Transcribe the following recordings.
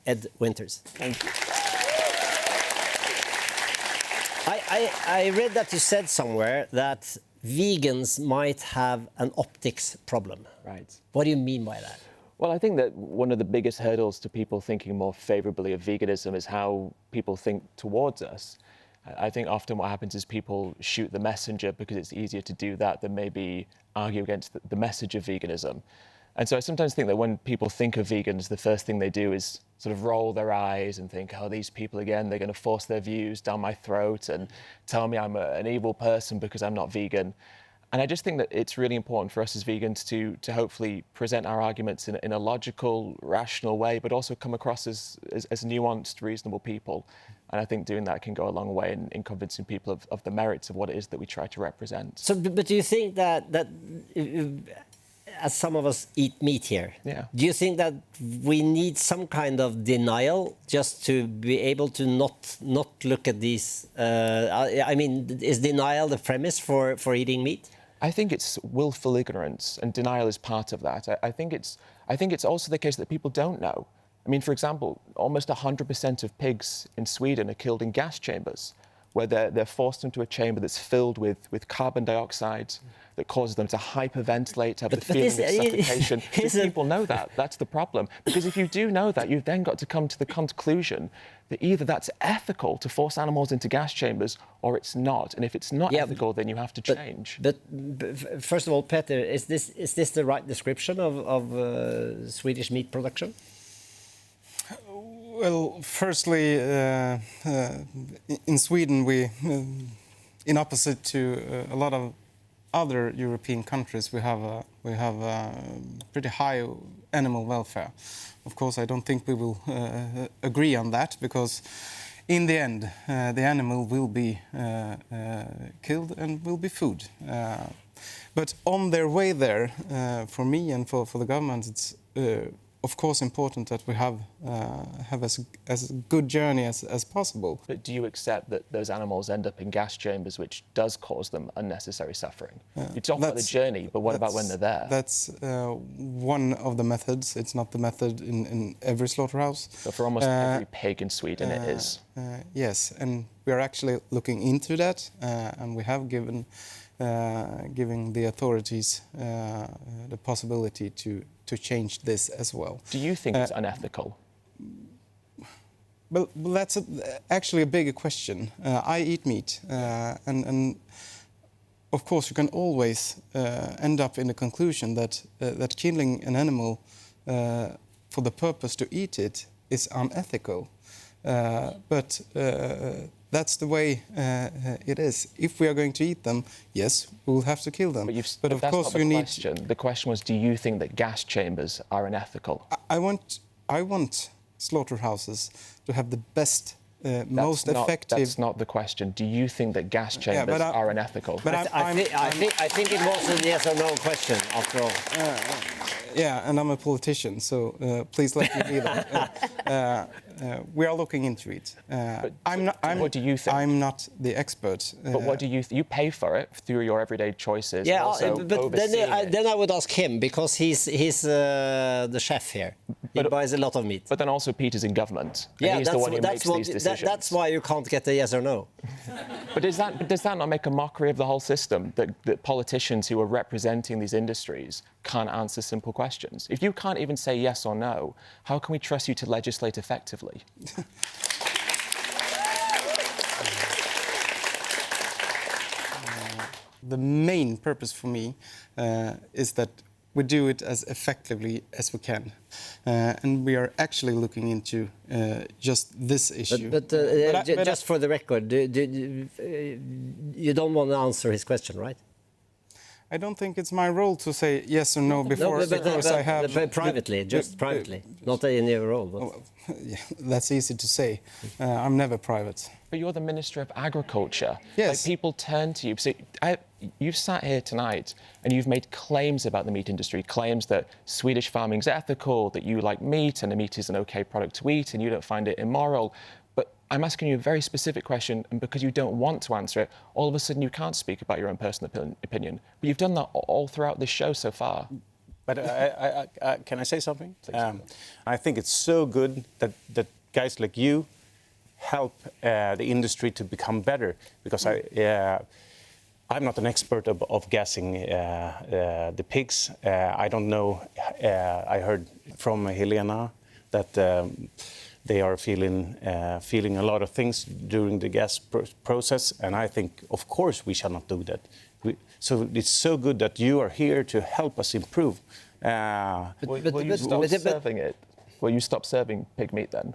Ed Winters. Thank you. I read that you said somewhere that vegans might have an optics problem. Right. What do you mean by that? Well, I think that one of the biggest hurdles to people thinking more favorably of veganism is how people think towards us. I think often what happens is people shoot the messenger because it's easier to do that than maybe argue against the message of veganism. And so I sometimes think that when people think of vegans, the first thing they do is sort of roll their eyes and think, oh, these people again, they're going to force their views down my throat and tell me I'm an evil person because I'm not vegan. And I just think that it's really important for us as vegans to hopefully present our arguments in a logical, rational way, but also come across as nuanced, reasonable people. And I think doing that can go a long way in convincing people of the merits of what it is that we try to represent. So, but do you think that as some of us eat meat here, do you think that we need some kind of denial just to be able to not look at these? I mean, is denial the premise for eating meat? I think it's willful ignorance, and denial is part of that. I think it's also the case that people don't know. I mean, for example, almost 100% of pigs in Sweden are killed in gas chambers, where they're forced into a chamber that's filled with carbon dioxide that causes them to hyperventilate, to have the feeling of suffocation. Do people know that? That's the problem. Because if you do know that, you've then got to come to the conclusion that either that's ethical to force animals into gas chambers or it's not. And if it's not ethical, then you have to change. But first of all, Peter, is this the right description of Swedish meat production? Well, firstly, in Sweden, we, in opposite to a lot of other European countries, we have pretty high animal welfare. Of course, I don't think we will agree on that, because in the end, the animal will be killed and will be food. But on their way there, for me and for the government, it's of course important that we have as good journey as possible. But do you accept that those animals end up in gas chambers, which does cause them unnecessary suffering? You talk about the journey, but what about when they're there? That's one of the methods. It's not the method in every slaughterhouse. So for almost every pig in Sweden it is? Yes, and we are actually looking into that, and we have giving the authorities the possibility to change this as well. Do you think it's unethical? Well, that's actually a bigger question. I eat meat, and of course you can always end up in the conclusion that killing an animal for the purpose to eat it is unethical. But that's the way it is. If we are going to eat them, yes, we will have to kill them. But of course we need. The question was, do you think that gas chambers are unethical? I want slaughterhouses to have the best, most effective. That's not the question. Do you think that gas chambers are unethical? But I think it was a yes or no question after all. Yeah, and I'm a politician, so please let me be that. We are looking into it. What do you think? I'm not the expert. But what do you pay for it through your everyday choices? Yeah, but then I would ask him, because he's the chef here. He buys a lot of meat. But then also Peter's in government. Yeah, and he's the one who makes these decisions. That's why you can't get a yes or no. But does that not make a mockery of the whole system, that politicians who are representing these industries can't answer simple questions? If you can't even say yes or no, how can we trust you to legislate effectively? The main purpose for me is that we do it as effectively as we can. And we are actually looking into just this issue. But just for the record, you don't want to answer his question, right? I don't think it's my role to say yes or no before, because I have... Privately, just privately, not in your role. Well, yeah, that's easy to say. I'm never private. But you're the Minister of Agriculture. Yes. Like, people turn to you. So you've sat here tonight and you've made claims about the meat industry, claims that Swedish farming is ethical, that you like meat and the meat is an okay product to eat and you don't find it immoral. But I'm asking you a very specific question, and because you don't want to answer it, all of a sudden you can't speak about your own personal opinion. But you've done that all throughout this show so far. But can I say something? I think it's so good that guys like you help the industry to become better, because I'm not an expert of gassing the pigs. I don't know. I heard from Helena that they are feeling a lot of things during the gas process, and I think, of course, we shall not do that. So it's so good that you are here to help us improve. Will you stop serving it? Will you stop serving pig meat then?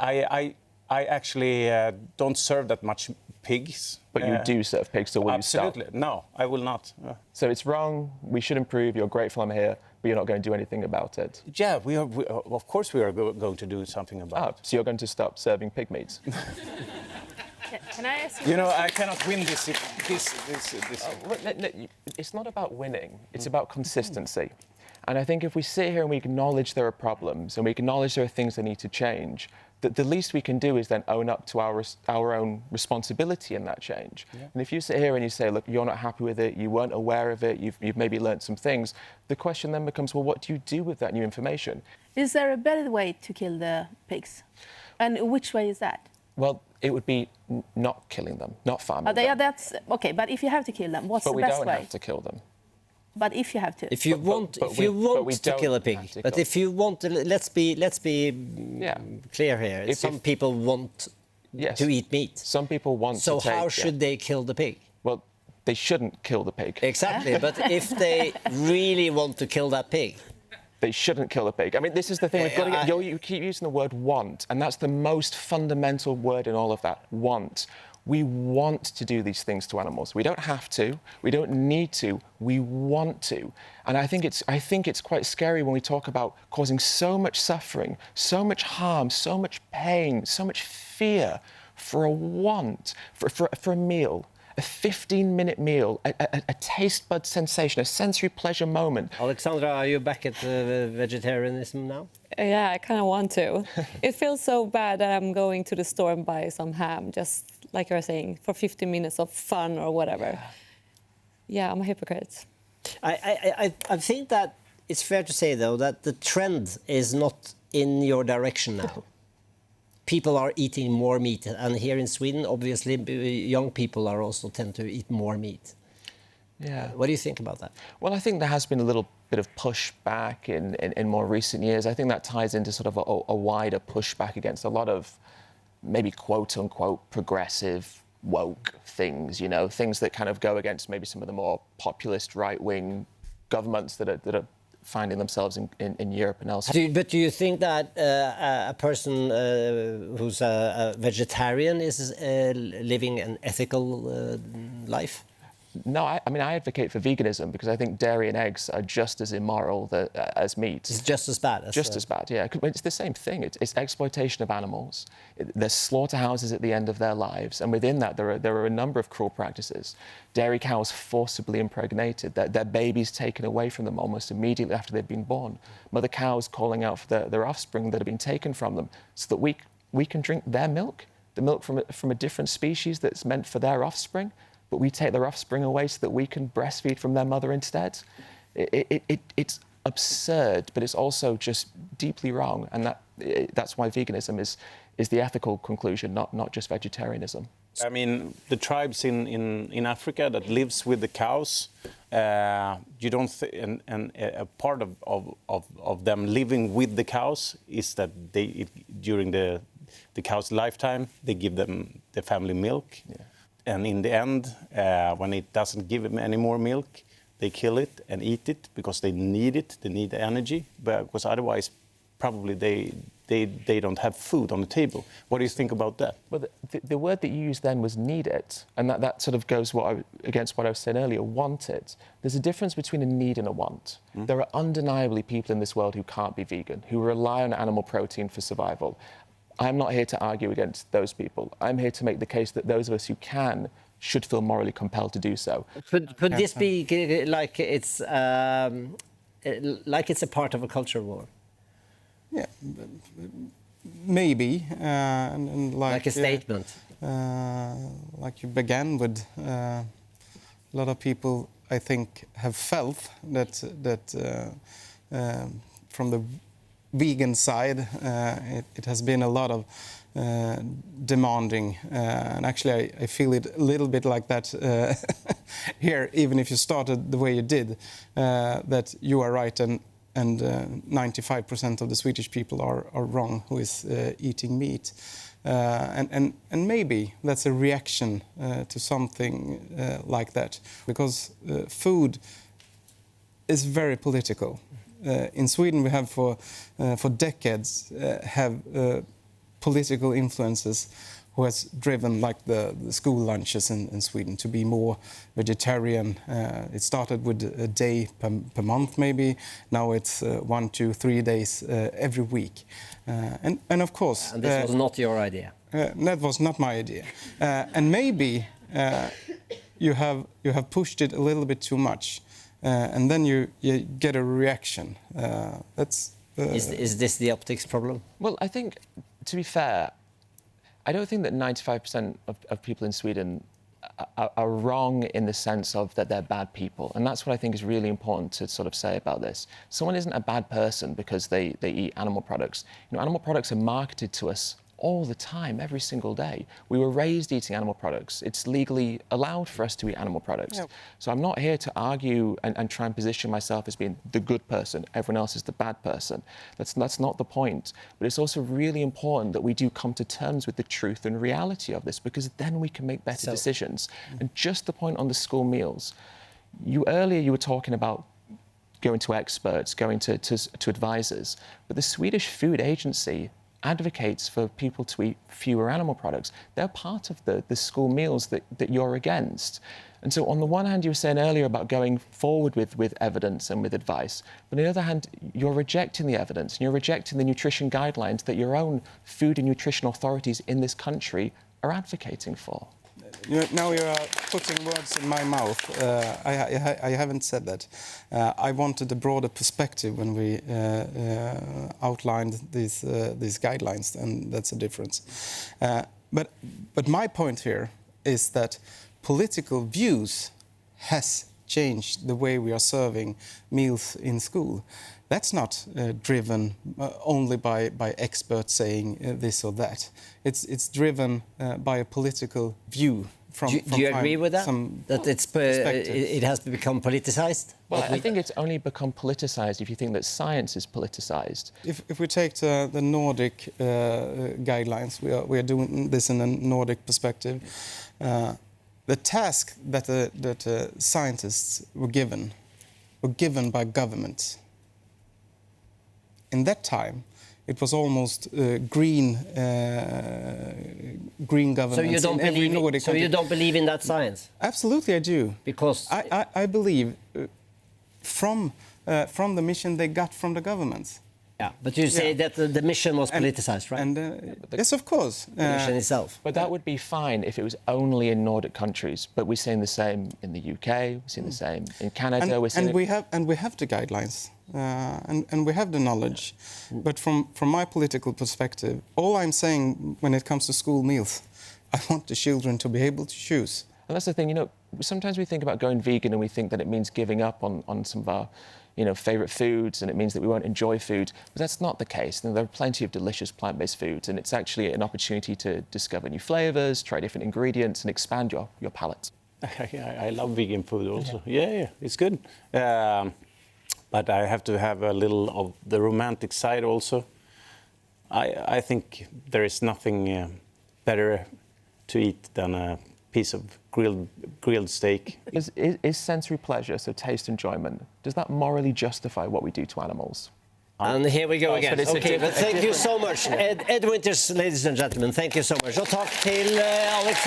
I actually don't serve that much pigs. But you do serve pigs, so will you stop? Absolutely. No, I will not. So it's wrong, we should improve, you're grateful I'm here, but you're not going to do anything about it? Yeah, of course we are going to do something about it. So you're going to stop serving pig meat? Can I ask you? You know, I cannot win this. It's not about winning, it's about consistency. And I think if we sit here and we acknowledge there are problems and we acknowledge there are things that need to change, the least we can do is then own up to our own responsibility in that change. Yeah. And if you sit here and you say, look, you're not happy with it, you weren't aware of it, you've maybe learned some things, the question then becomes, well, what do you do with that new information? Is there a better way to kill the pigs? And which way is that? Well, it would be not killing them, not farming them. That's okay, but if you have to kill them, what's the best way? But we don't have to kill them. But if you have to, if you want to kill a pig, but if you want to, let's be clear here. If some people want to eat meat. Some people want. So how should they kill the pig? Well, they shouldn't kill the pig. Exactly, but if they really want to kill that pig, they shouldn't kill the pig. I mean, this is the thing. We've got to get, you keep using the word want, and that's the most fundamental word in all of that. Want. We want to do these things to animals. We don't have to. We don't need to. We want to. And I think it's quite scary when we talk about causing so much suffering, so much harm, so much pain, so much fear for a want, for a meal. A 15-minute meal, a taste bud sensation, a sensory pleasure moment. Alexandra, are you back at vegetarianism now? Yeah, I kind of want to. It feels so bad that I'm going to the store and buy some ham, just like you're saying, for 15 minutes of fun or whatever. Yeah, I'm a hypocrite. I think that it's fair to say, though, that the trend is not in your direction now. People are eating more meat, and here in Sweden, obviously, young people are also tend to eat more meat. Yeah. What do you think about that? Well, I think there has been a little bit of pushback in more recent years. I think that ties into sort of a wider pushback against a lot of maybe quote-unquote progressive, woke things, you know, things that kind of go against maybe some of the more populist right-wing governments that are finding themselves in Europe and elsewhere. But do you think that a person who's a vegetarian is living an ethical life? No, I mean, I advocate for veganism because I think dairy and eggs are just as immoral as meat. It's just as bad? Just as bad, yeah. It's the same thing. It's exploitation of animals. There's slaughterhouses at the end of their lives, and within that there are a number of cruel practices. Dairy cows forcibly impregnated, their babies taken away from them almost immediately after they've been born. Mother cows calling out for their offspring that have been taken from them so that we can drink their milk, the milk from a different species that's meant for their offspring. But we take their offspring away so that we can breastfeed from their mother instead. It's absurd, but it's also just deeply wrong, and that's why veganism is the ethical conclusion, not just vegetarianism. I mean, the tribes in Africa that lives with the cows, you don't and a part of them living with the cows is that during the cow's lifetime they give them the family milk. Yeah. And in the end, when it doesn't give them any more milk, they kill it and eat it because they need it. They need the energy, because otherwise, probably they don't have food on the table. What do you think about that? Well, the word that you used then was need it, and that sort of goes against what I was saying earlier. Want it. There's a difference between a need and a want. There are undeniably people in this world who can't be vegan, who rely on animal protein for survival. I'm not here to argue against those people. I'm here to make the case that those of us who can should feel morally compelled to do so. Could this be like it's a part of a culture war? Yeah, maybe. And like a statement. Like you began with, a lot of people I think, have felt that from the vegan side, it has been a lot of demanding, and actually I feel it a little bit like that here, even if you started the way you did, that you are right and 95% of the Swedish people are wrong who is eating meat. And maybe that's a reaction to something like that, because food is very political. In Sweden, we have for decades have political influences who has driven like the school lunches in Sweden to be more vegetarian. It started with a day per month maybe. Now it's 1, 2, 3 days every week. And of course... And this was not your idea. That was not my idea. And maybe you have pushed it a little bit too much. And then you get a reaction. Is this the optics problem? Well, I think, to be fair, I don't think that 95% of people in Sweden are wrong in the sense of that they're bad people. And that's what I think is really important to sort of say about this. Someone isn't a bad person because they eat animal products. You know, animal products are marketed to us all the time, every single day. We were raised eating animal products. It's legally allowed for us to eat animal products. Yep. So I'm not here to argue and try and position myself as being the good person. Everyone else is the bad person. That's not the point. But it's also really important that we do come to terms with the truth and reality of this, because then we can make better decisions. And just the point on the school meals. Earlier you were talking about going to experts, going to advisors. But the Swedish Food Agency advocates for people to eat fewer animal products. They're part of the school meals that you're against. And so on the one hand, you were saying earlier about going forward with evidence and with advice. But on the other hand, you're rejecting the evidence and you're rejecting the nutrition guidelines that your own food and nutrition authorities in this country are advocating for. Now you are putting words in my mouth. I haven't said that. I wanted a broader perspective when we outlined these guidelines, and that's a difference. But my point here is that political views has changed the way we are serving meals in school. That's not driven only by experts saying this or that. It's driven by a political view. Do you agree with that? That it has become politicized? Well, I think it's only become politicized if you think that science is politicized. If we take the Nordic guidelines, we are doing this in a Nordic perspective. The task that the scientists were given by government. In that time, it was almost green governments in every Nordic country. So you don't believe in that science? Absolutely, I do. Because I believe from the mission they got from the governments. Yeah, but you say that the mission was politicized, right? Yes, of course. The mission itself. But that would be fine if it was only in Nordic countries. But we're seeing the same in the UK. We're seeing the same in Canada. And we have the guidelines. And we have the knowledge. But from my political perspective, all I'm saying when it comes to school meals, I want the children to be able to choose. And that's the thing, you know, sometimes we think about going vegan and we think that it means giving up on some of our, you know, favourite foods, and it means that we won't enjoy food. But that's not the case. And there are plenty of delicious plant-based foods, and it's actually an opportunity to discover new flavours, try different ingredients, and expand your palate. I love vegan food also. Yeah, it's good. But I have to have a little of the romantic side also. I think there is nothing better to eat than a piece of grilled steak. Is sensory pleasure, so taste enjoyment, does that morally justify what we do to animals? And here we go again. Okay, but thank you so much. Ed Winters, ladies and gentlemen, thank you so much. Og takk til Alexander.